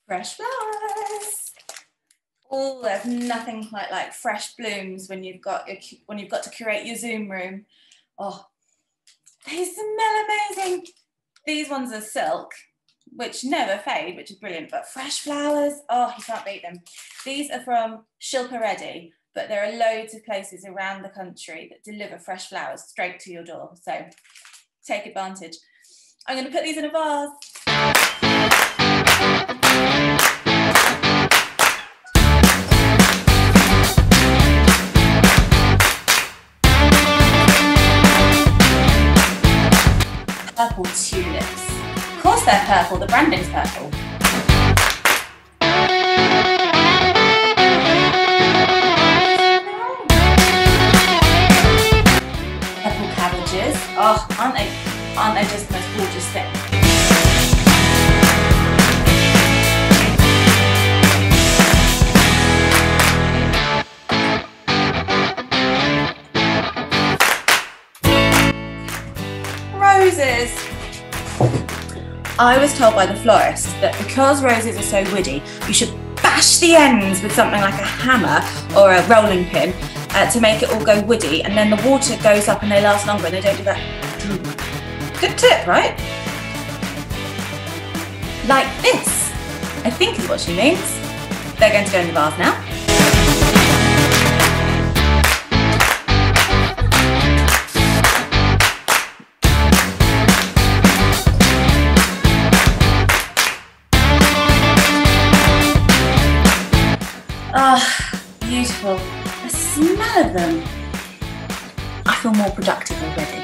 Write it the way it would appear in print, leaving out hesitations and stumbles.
Fresh flowers. Oh, there's nothing quite like fresh blooms when you've got to curate your Zoom room. Oh, they smell amazing. These ones are silk, which never fade, which is brilliant. But fresh flowers, oh, you can't beat them. These are from Shilpa Reddy, but there are loads of places around the country that deliver fresh flowers straight to your door. So take advantage. I'm going to put these in a vase. Purple tulips. Of course they're purple, the branding's purple. Purple cabbages. Oh, aren't they just the most gorgeous thing? Roses. I was told by the florist that because roses are so woody, you should bash the ends with something like a hammer or a rolling pin to make it all go woody, and then the water goes up and they last longer and they don't do that. Good tip, right? Like this, I think is what she means. They're going to go in the vase now. Ah, beautiful. The smell of them. I feel more productive already.